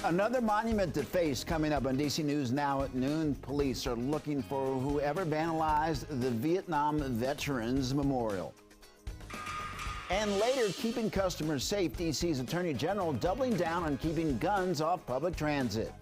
Another monument to face coming up on DC News Now at noon. Police are looking for whoever vandalized the Vietnam Veterans Memorial. And later, keeping customers safe, DC's Attorney General doubling down on keeping guns off public transit.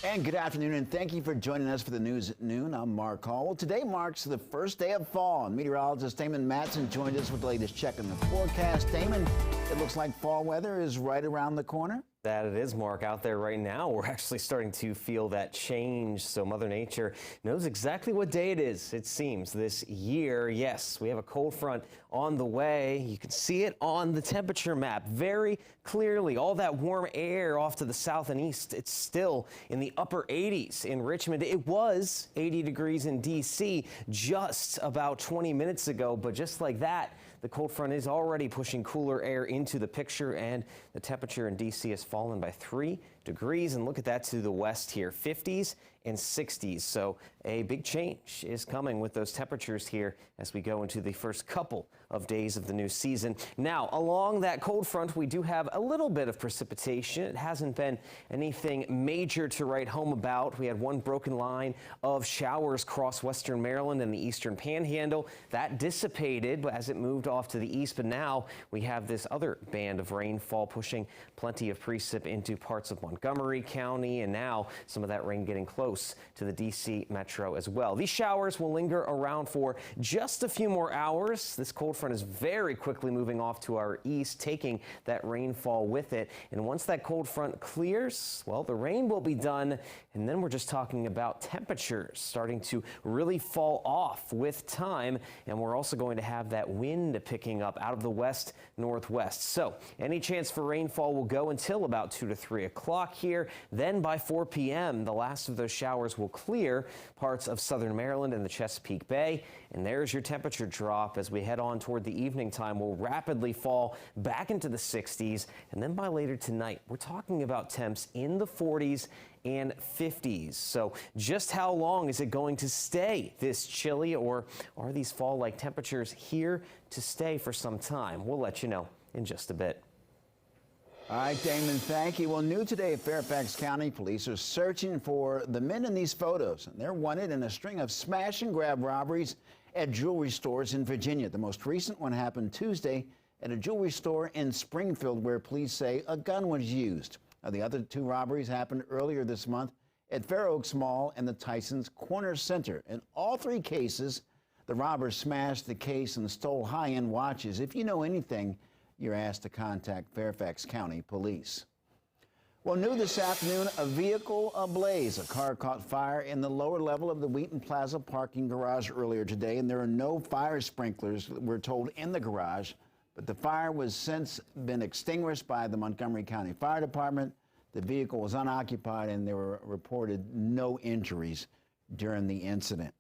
And good afternoon, and thank you for joining us for the news at noon. I'm Mark Hall. Well, today marks the first day of fall, and meteorologist Damon Matson joined us with the latest check on the forecast. Damon, it looks like fall weather is right around the corner. That it is, Mark. Out there right now, we're actually starting to feel that change. So Mother Nature knows exactly what day it is, it seems, this year. Yes, we have a cold front on the way. You can see it on the temperature map very clearly. All that warm air off to the south and east, it's still in the upper 80s in Richmond. It was 80 degrees in D.C. just about 20 minutes ago, but just like that, the cold front is already pushing cooler air into the picture, and the temperature in D.C. has fallen by 3 degrees. And look at that to the west here, 50s and 60s. So a big change is coming with those temperatures here as we go into the first couple of days of the new season. Now, along that cold front, we do have a little bit of precipitation. It hasn't been anything major to write home about. We had one broken line of showers across western Maryland and the eastern panhandle. That dissipated as it moved off to the east, but now we have this other band of rainfall pushing plenty of precip into parts of Montgomery County, and now some of that rain getting close to the D.C. metro as well. These showers will linger around for just a few more hours. This cold front is very quickly moving off to our east, taking that rainfall with it. And once that cold front clears, well, the rain will be done, and then we're just talking about temperatures starting to really fall off with time, and we're also going to have that wind picking up out of the west northwest. So any chance for rainfall will go until about 2 to 3 o'clock here. Then by 4 p.m., the last of those showers will clear parts of southern Maryland and the Chesapeake Bay. And there's your temperature drop as we head on toward the evening time. Will rapidly fall back into the 60s. And then by later tonight, we're talking about temps in the 40s and 50s. So just how long is it going to stay this chilly, or are these fall-like temperatures here to stay for some time? We'll let you know in just a bit. All right, Damon, thank you. Well, new today, Fairfax County police are searching for the men in these photos, and they're wanted in a string of smash-and-grab robberies at jewelry stores in Virginia. The most recent one happened Tuesday at a jewelry store in Springfield, where police say a gun was used. Now, the other two robberies happened earlier this month at Fair Oaks Mall and the Tyson's Corner Center. In all three cases, the robbers smashed the case and stole high-end watches. If you know anything, you're asked to contact Fairfax County Police. Well, new this afternoon, a vehicle ablaze. A car caught fire in the lower level of the Wheaton Plaza parking garage earlier today, and there are no fire sprinklers, we're told, in the garage. But the fire was since been extinguished by the Montgomery County Fire Department. The vehicle was unoccupied, and there were reported no injuries during the incident.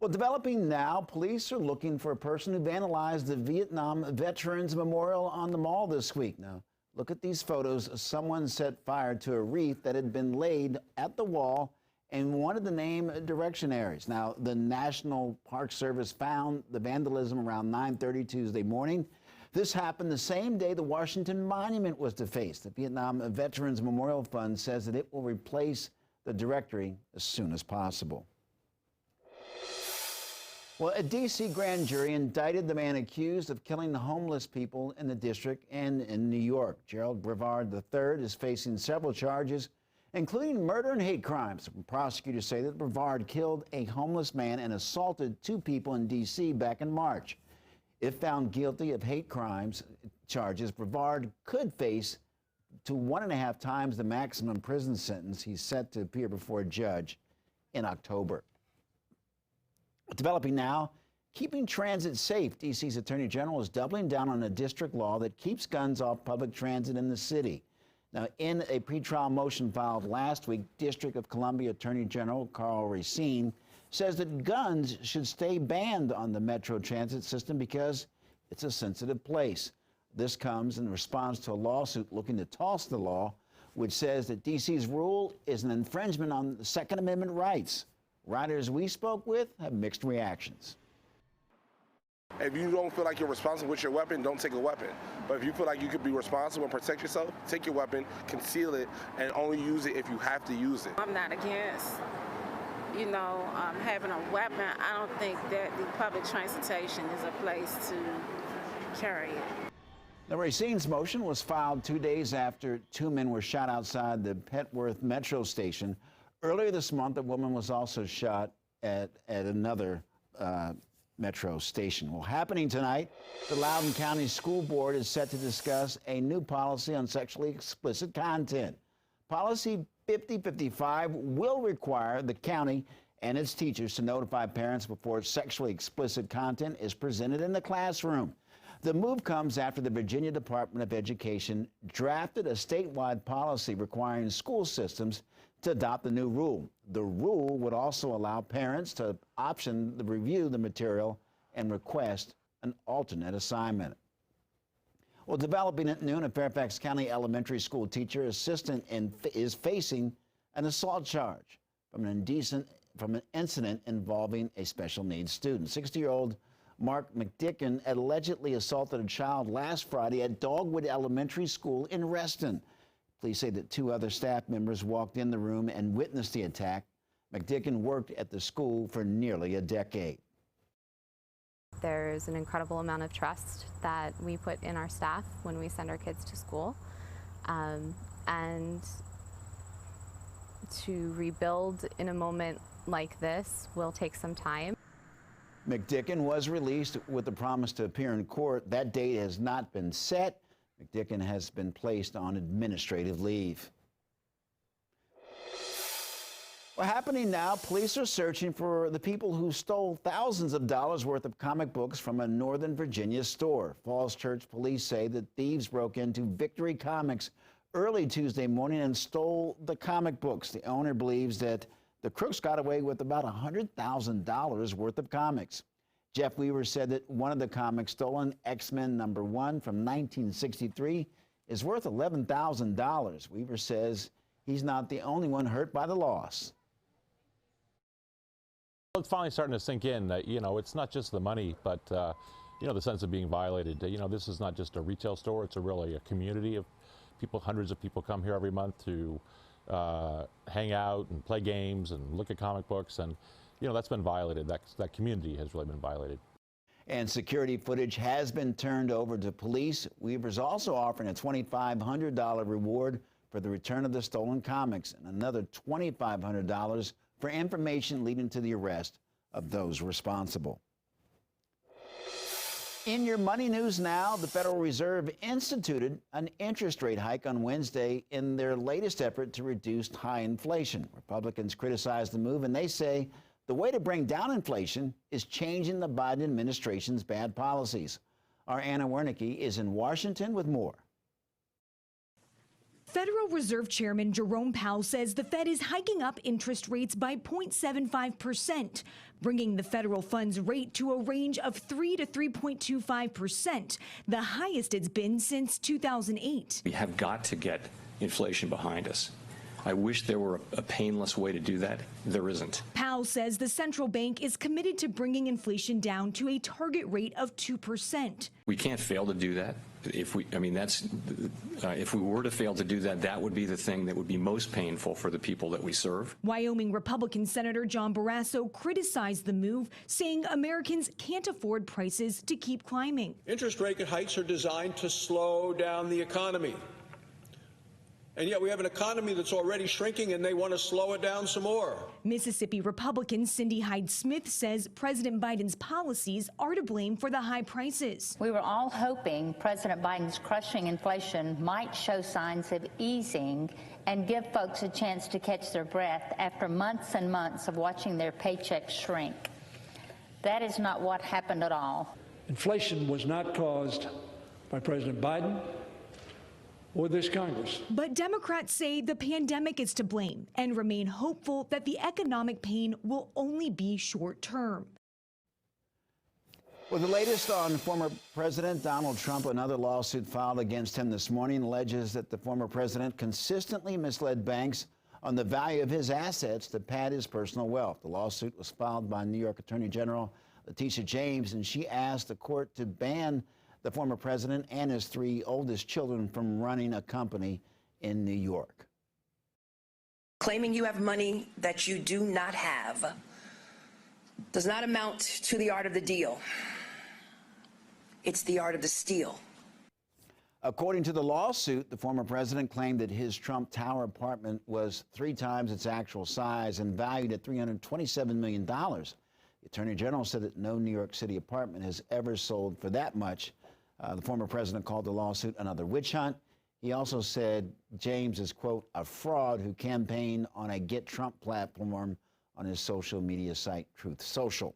Well, developing now, police are looking for a person who vandalized the Vietnam Veterans Memorial on the mall this week. Now, look at these photos. Someone set fire to a wreath that had been laid at the wall and wanted to name directionaries. Now, the National Park Service found the vandalism around 9:30 Tuesday morning. This happened the same day the Washington Monument was defaced. The Vietnam Veterans Memorial Fund says that it will replace the directory as soon as possible. Well, a D.C. grand jury indicted the man accused of killing the homeless people in the district and in New York. Gerald Brevard III is facing several charges, including murder and hate crimes. Prosecutors say that Brevard killed a homeless man and assaulted 2 people in D.C. back in March. If found guilty of hate crimes charges, Brevard could face to 1.5 times the maximum prison sentence. He's set to appear before a judge in October. Developing now, keeping transit safe. D.C.'s Attorney General is doubling down on a district law that keeps guns off public transit in the city. Now, in a pretrial motion filed last week, District of Columbia Attorney General Carl Racine says that guns should stay banned on the Metro transit system because it's a sensitive place. This comes in response to a lawsuit looking to toss the law, which says that D.C.'s rule is an infringement on the Second Amendment rights. Riders we spoke with have mixed reactions. If you don't feel like you're responsible with your weapon, don't take a weapon. But if you feel like you could be responsible and protect yourself, take your weapon, conceal it, and only use it if you have to use it. I'm not against, having a weapon. I don't think that the public transportation is a place to carry it. The Racine's motion was filed 2 days after 2 men were shot outside the Petworth Metro station. Earlier this month, a woman was also shot at another Metro station. Well, happening tonight, the Loudoun County School Board is set to discuss a new policy on sexually explicit content. Policy 5055 will require the county and its teachers to notify parents before sexually explicit content is presented in the classroom. The move comes after the Virginia Department of Education drafted a statewide policy requiring school systems to adopt the new rule. The rule would also allow parents to review the material and request an alternate assignment. Well, developing at noon, a Fairfax County elementary school teacher assistant is facing an assault charge from an incident involving a special needs student. 60-year-old Mark McDicken allegedly assaulted a child last Friday at Dogwood Elementary School in Reston. Police say that 2 other staff members walked in the room and witnessed the attack. McDicken worked at the school for nearly a decade. There's an incredible amount of trust that we put in our staff when we send our kids to school. And to rebuild in a moment like this will take some time. McDicken was released with the promise to appear in court. That date has not been set. McDicken has been placed on administrative leave. Well, happening now, police are searching for the people who stole thousands of dollars worth of comic books from a Northern Virginia store. Falls Church police say that thieves broke into Victory Comics early Tuesday morning and stole the comic books. The owner believes that the crooks got away with about $100,000 worth of comics. Jeff Weaver said that one of the comics stolen, X-Men #1 from 1963, is worth $11,000. Weaver says he's not the only one hurt by the loss. It's finally starting to sink in that, it's not just the money, but, the sense of being violated. This is not just a retail store. It's really a community of people. Hundreds of people come here every month to hang out and play games and look at comic books. And, that's been violated. That community has really been violated. And security footage has been turned over to police. Weaver's also offering a $2,500 reward for the return of the stolen comics and another $2,500 for information leading to the arrest of those responsible. In your money news now, the Federal Reserve instituted an interest rate hike on Wednesday in their latest effort to reduce high inflation. Republicans criticized the move, and they say the way to bring down inflation is changing the Biden administration's bad policies. Our Anna Wernicke is in Washington with more. Federal Reserve Chairman Jerome Powell says the Fed is hiking up interest rates by 0.75%, bringing the federal funds rate to a range of 3 to 3.25%, the highest it's been since 2008. We have got to get inflation behind us. I wish there were a painless way to do that. There isn't. Powell says the central bank is committed to bringing inflation down to a target rate of 2%. We can't fail to do that. If we were to fail to do that, that would be the thing that would be most painful for the people that we serve. Wyoming Republican Senator John Barrasso criticized the move, saying Americans can't afford prices to keep climbing. Interest rate hikes are designed to slow down the economy. And yet we have an economy that's already shrinking, and they want to slow it down some more. Mississippi Republican Cindy Hyde-Smith says President Biden's policies are to blame for the high prices. We were all hoping President Biden's crushing inflation might show signs of easing and give folks a chance to catch their breath after months and months of watching their paychecks shrink. That is not what happened at all. Inflation was not caused by President Biden or this Congress. But Democrats say the pandemic is to blame and remain hopeful that the economic pain will only be short term. Well, the latest on former President Donald Trump, another lawsuit filed against him this morning alleges that the former president consistently misled banks on the value of his assets to pad his personal wealth. The lawsuit was filed by New York Attorney General Letitia James, and she asked the court to ban the former president and his 3 oldest children from running a company in New York. Claiming you have money that you do not have does not amount to the art of the deal. It's the art of the steal. According to the lawsuit, the former president claimed that his Trump Tower apartment was 3 times its actual size and valued at $327 million. The Attorney General said that no New York City apartment has ever sold for that much. The former president called the lawsuit another witch hunt. He also said James is, quote, a fraud who campaigned on a Get Trump platform on his social media site, Truth Social.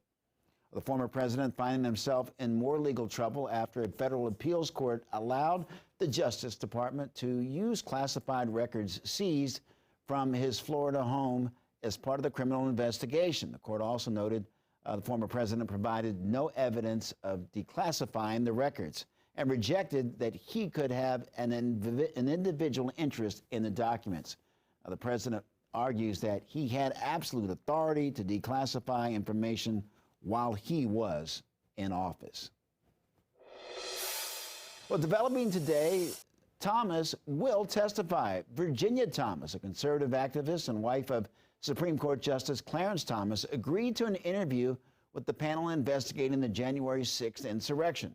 The former president finding himself in more legal trouble after a federal appeals court allowed the Justice Department to use classified records seized from his Florida home as part of the criminal investigation. The court also noted the former president provided no evidence of declassifying the records and rejected that he could have an individual interest in the documents. The president argues that he had absolute authority to declassify information while he was in office. Well, developing today, Thomas will testify. Virginia Thomas, a conservative activist and wife of Supreme Court Justice Clarence Thomas, agreed to an interview with the panel investigating the January 6th insurrection.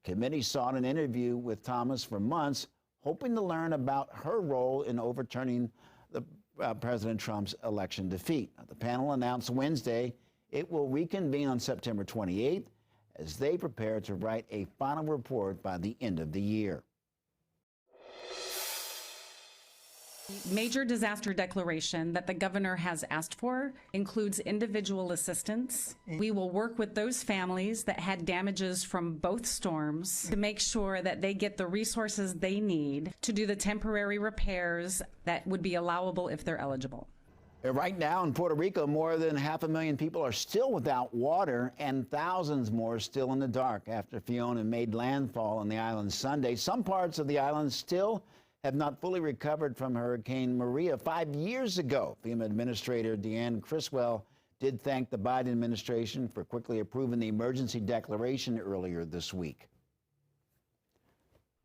The committee sought an interview with Thomas for months, hoping to learn about her role in overturning President Trump's election defeat. The panel announced Wednesday it will reconvene on September 28th as they prepare to write a final report by the end of the year. Major disaster declaration that the governor has asked for includes individual assistance. We will work with those families that had damages from both storms to make sure that they get the resources they need to do the temporary repairs that would be allowable if they're eligible. Right now in Puerto Rico, more than 500,000 people are still without water and thousands more still in the dark after Fiona made landfall on the island Sunday. Some parts of the island still have not fully recovered from Hurricane Maria 5 years ago. FEMA Administrator Deanne Criswell did thank the Biden administration for quickly approving the emergency declaration earlier this week.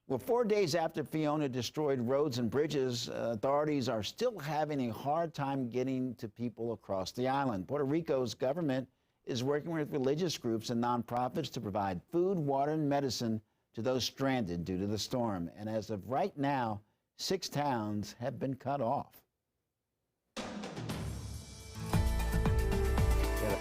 Well, 4 days after Fiona destroyed roads and bridges, authorities are still having a hard time getting to people across the island. Puerto Rico's government is working with religious groups and nonprofits to provide food, water, and medicine to those stranded due to the storm. And as of right now, 6 towns have been cut off. The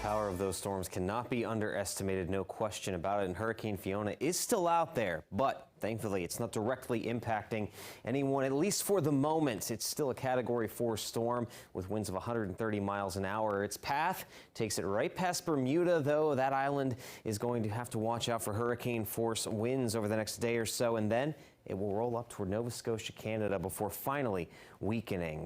power of those storms cannot be underestimated, no question about it. And Hurricane Fiona is still out there, but thankfully it's not directly impacting anyone, at least for the moment. It's still a Category 4 storm with winds of 130 miles an hour. Its path takes it right past Bermuda, though. That island is going to have to watch out for hurricane force winds over the next day or so, and then it will roll up toward Nova Scotia, Canada, before finally weakening.